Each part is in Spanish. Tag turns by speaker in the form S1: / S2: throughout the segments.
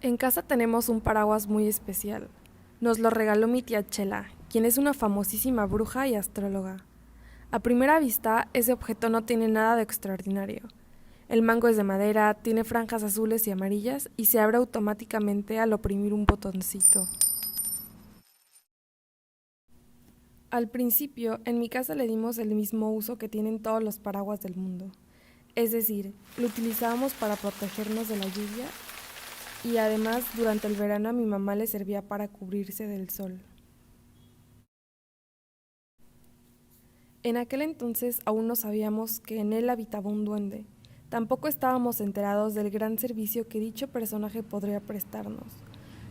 S1: En casa tenemos un paraguas muy especial. Nos lo regaló mi tía Chela, quien es una famosísima bruja y astróloga. A primera vista, ese objeto no tiene nada de extraordinario. El mango es de madera, tiene franjas azules y amarillas y se abre automáticamente al oprimir un botoncito. Al principio, en mi casa le dimos el mismo uso que tienen todos los paraguas del mundo. Es decir, lo utilizábamos para protegernos de la lluvia y además durante el verano a mi mamá le servía para cubrirse del sol. En aquel entonces aún no sabíamos que en él habitaba un duende. Tampoco estábamos enterados del gran servicio que dicho personaje podría prestarnos.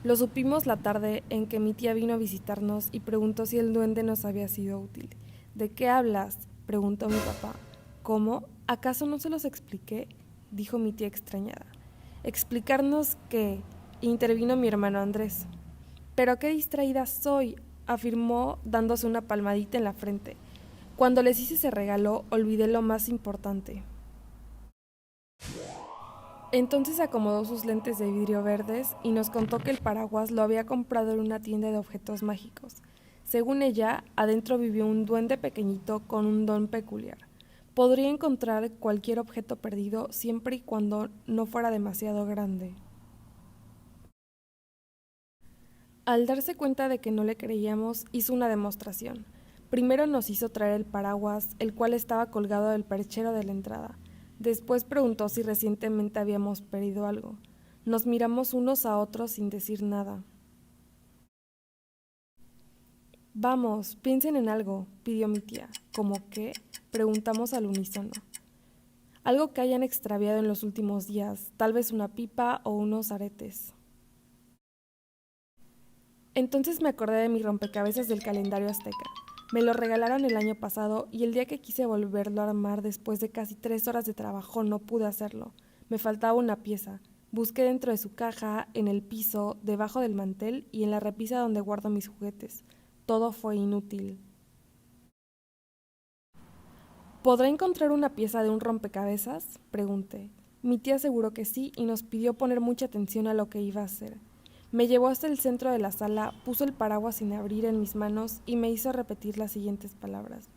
S1: Lo supimos la tarde en que mi tía vino a visitarnos y preguntó si el duende nos había sido útil. ¿De qué hablas?, preguntó mi papá. ¿Cómo? ¿Acaso no se los expliqué?, dijo mi tía extrañada. ¿Explicarnos qué?, intervino mi hermano Andrés. Pero qué distraída soy, afirmó dándose una palmadita en la frente. Cuando les hice ese regalo, olvidé lo más importante. Entonces acomodó sus lentes de vidrio verdes y nos contó que el paraguas lo había comprado en una tienda de objetos mágicos. Según ella, adentro vivió un duende pequeñito con un don peculiar. Podría encontrar cualquier objeto perdido siempre y cuando no fuera demasiado grande. Al darse cuenta de que no le creíamos, hizo una demostración. Primero nos hizo traer el paraguas, el cual estaba colgado del perchero de la entrada. Después preguntó si recientemente habíamos perdido algo. Nos miramos unos a otros sin decir nada. Vamos, piensen en algo, pidió mi tía. ¿Cómo qué?, preguntamos al unísono. Algo que hayan extraviado en los últimos días, tal vez una pipa o unos aretes. Entonces me acordé de mi rompecabezas del calendario azteca. Me lo regalaron el año pasado y el día que quise volverlo a armar después de casi 3 horas de trabajo no pude hacerlo. Me faltaba una pieza. Busqué dentro de su caja, en el piso, debajo del mantel y en la repisa donde guardo mis juguetes. Todo fue inútil. ¿Podrá encontrar una pieza de un rompecabezas?, pregunté. Mi tía aseguró que sí y nos pidió poner mucha atención a lo que iba a hacer. Me llevó hasta el centro de la sala, puso el paraguas sin abrir en mis manos y me hizo repetir las siguientes palabras.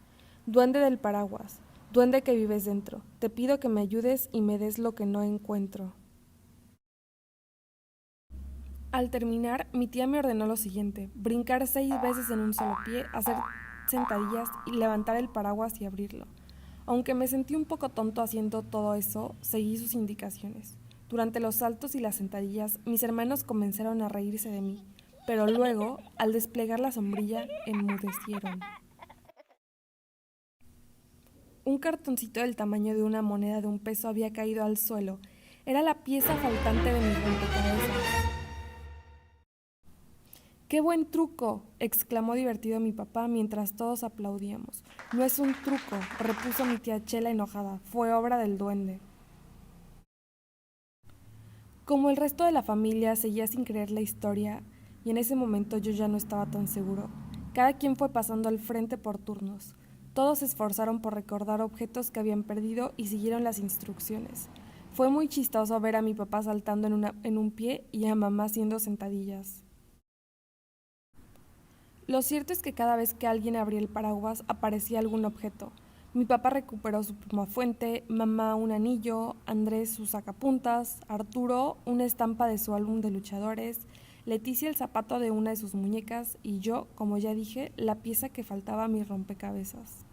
S1: Duende del paraguas, duende que vives dentro, te pido que me ayudes y me des lo que no encuentro. Al terminar, mi tía me ordenó lo siguiente: brincar 6 veces en un solo pie, hacer sentadillas y levantar el paraguas y abrirlo. Aunque me sentí un poco tonto haciendo todo eso, seguí sus indicaciones. Durante los saltos y las sentadillas, mis hermanos comenzaron a reírse de mí, pero luego, al desplegar la sombrilla, enmudecieron. Un cartoncito del tamaño de una moneda de 1 peso había caído al suelo. Era la pieza faltante de mi rompecabezas. ¡Qué buen truco!, exclamó divertido mi papá mientras todos aplaudíamos. No es un truco, repuso mi tía Chela enojada, fue obra del duende. Como el resto de la familia seguía sin creer la historia, y en ese momento yo ya no estaba tan seguro, cada quien fue pasando al frente por turnos. Todos se esforzaron por recordar objetos que habían perdido y siguieron las instrucciones. Fue muy chistoso ver a mi papá saltando en un pie y a mamá haciendo sentadillas. Lo cierto es que cada vez que alguien abría el paraguas aparecía algún objeto. Mi papá recuperó su plumafuente, mamá un anillo, Andrés sus sacapuntas, Arturo una estampa de su álbum de luchadores, Leticia el zapato de una de sus muñecas y yo, como ya dije, la pieza que faltaba a mi rompecabezas.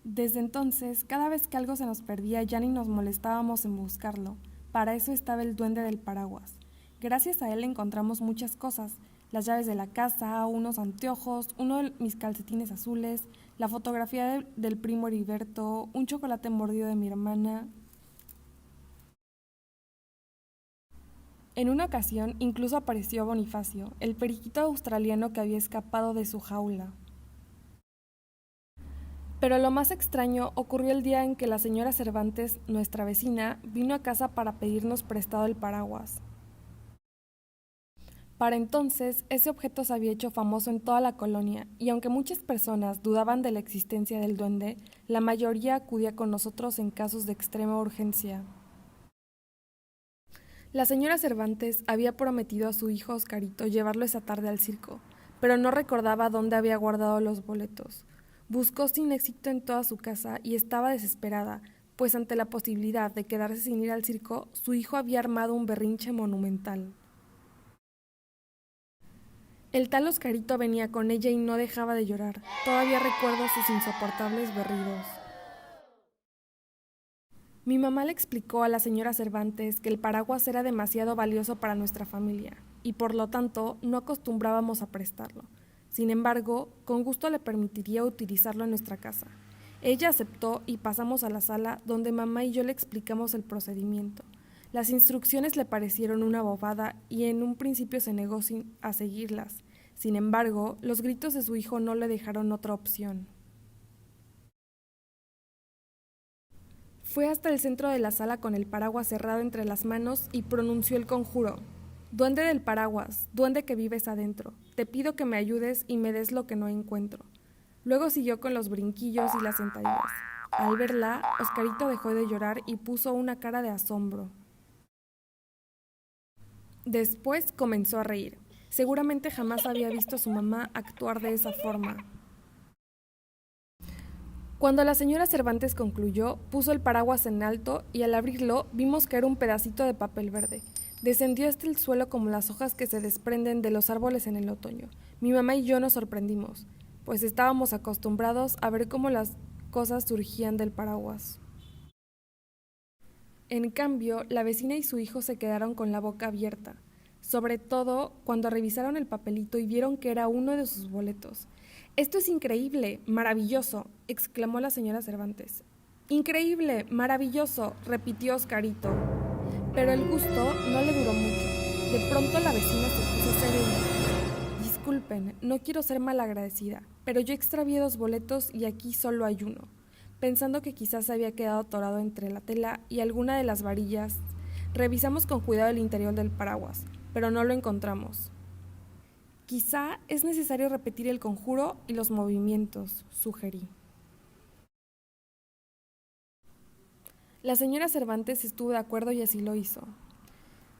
S1: Desde entonces, cada vez que algo se nos perdía ya ni nos molestábamos en buscarlo. Para eso estaba el duende del paraguas. Gracias a él encontramos muchas cosas: las llaves de la casa, unos anteojos, uno de mis calcetines azules, la fotografía del primo Heriberto, un chocolate mordido de mi hermana. En una ocasión incluso apareció Bonifacio, el periquito australiano que había escapado de su jaula. Pero lo más extraño ocurrió el día en que la señora Cervantes, nuestra vecina, vino a casa para pedirnos prestado el paraguas. Para entonces, ese objeto se había hecho famoso en toda la colonia, y aunque muchas personas dudaban de la existencia del duende, la mayoría acudía con nosotros en casos de extrema urgencia. La señora Cervantes había prometido a su hijo Oscarito llevarlo esa tarde al circo, pero no recordaba dónde había guardado los boletos. Buscó sin éxito en toda su casa y estaba desesperada, pues ante la posibilidad de quedarse sin ir al circo, su hijo había armado un berrinche monumental. El tal Oscarito venía con ella y no dejaba de llorar. Todavía recuerdo sus insoportables berridos. Mi mamá le explicó a la señora Cervantes que el paraguas era demasiado valioso para nuestra familia y por lo tanto no acostumbrábamos a prestarlo. Sin embargo, con gusto le permitiría utilizarlo en nuestra casa. Ella aceptó y pasamos a la sala donde mamá y yo le explicamos el procedimiento. Las instrucciones le parecieron una bobada y en un principio se negó a seguirlas. Sin embargo, los gritos de su hijo no le dejaron otra opción. Fue hasta el centro de la sala con el paraguas cerrado entre las manos y pronunció el conjuro. Duende del paraguas, duende que vives adentro, te pido que me ayudes y me des lo que no encuentro. Luego siguió con los brinquillos y las sentadillas. Al verla, Oscarito dejó de llorar y puso una cara de asombro. Después comenzó a reír. Seguramente jamás había visto a su mamá actuar de esa forma. Cuando la señora Cervantes concluyó, puso el paraguas en alto y al abrirlo vimos que era un pedacito de papel verde. Descendió hasta el suelo como las hojas que se desprenden de los árboles en el otoño. Mi mamá y yo nos sorprendimos, pues estábamos acostumbrados a ver cómo las cosas surgían del paraguas. En cambio, la vecina y su hijo se quedaron con la boca abierta, sobre todo cuando revisaron el papelito y vieron que era uno de sus boletos. «Esto es increíble, maravilloso», exclamó la señora Cervantes. «Increíble, maravilloso», repitió Oscarito. Pero el gusto no le duró mucho. De pronto la vecina se puso seria y dijo: «Disculpen, no quiero ser malagradecida, pero yo extravié 2 boletos y aquí solo hay uno». Pensando que quizás se había quedado atorado entre la tela y alguna de las varillas, revisamos con cuidado el interior del paraguas, pero no lo encontramos. «Quizá es necesario repetir el conjuro y los movimientos», sugerí. La señora Cervantes estuvo de acuerdo y así lo hizo.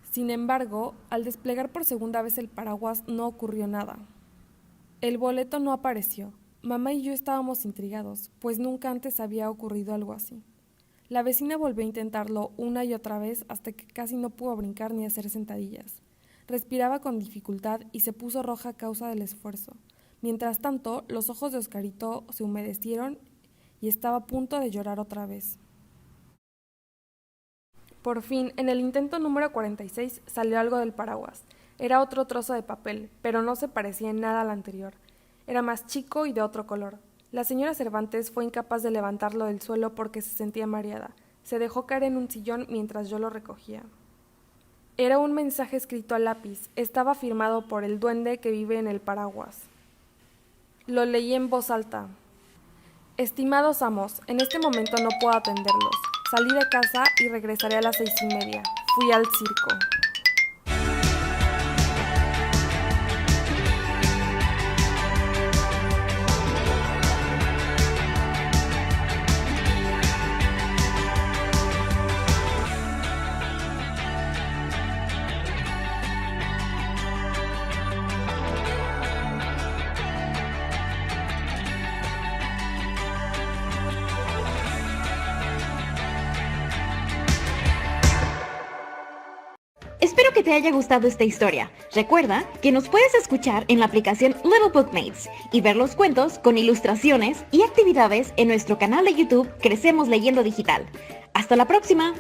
S1: Sin embargo, al desplegar por segunda vez el paraguas no ocurrió nada. El boleto no apareció. Mamá y yo estábamos intrigados, pues nunca antes había ocurrido algo así. La vecina volvió a intentarlo una y otra vez hasta que casi no pudo brincar ni hacer sentadillas. Respiraba con dificultad y se puso roja a causa del esfuerzo. Mientras tanto, los ojos de Oscarito se humedecieron y estaba a punto de llorar otra vez. Por fin, en el intento número 46 salió algo del paraguas. Era otro trozo de papel, pero no se parecía en nada al anterior. Era más chico y de otro color. La señora Cervantes fue incapaz de levantarlo del suelo porque se sentía mareada. Se dejó caer en un sillón mientras yo lo recogía. Era un mensaje escrito a lápiz. Estaba firmado por el duende que vive en el paraguas. Lo leí en voz alta. «Estimados amos, en este momento no puedo atenderlos. Salí de casa y regresaré a las 6:30. Fui al circo».
S2: Espero que te haya gustado esta historia. Recuerda que nos puedes escuchar en la aplicación Little Bookmates y ver los cuentos con ilustraciones y actividades en nuestro canal de YouTube Crecemos Leyendo Digital. ¡Hasta la próxima!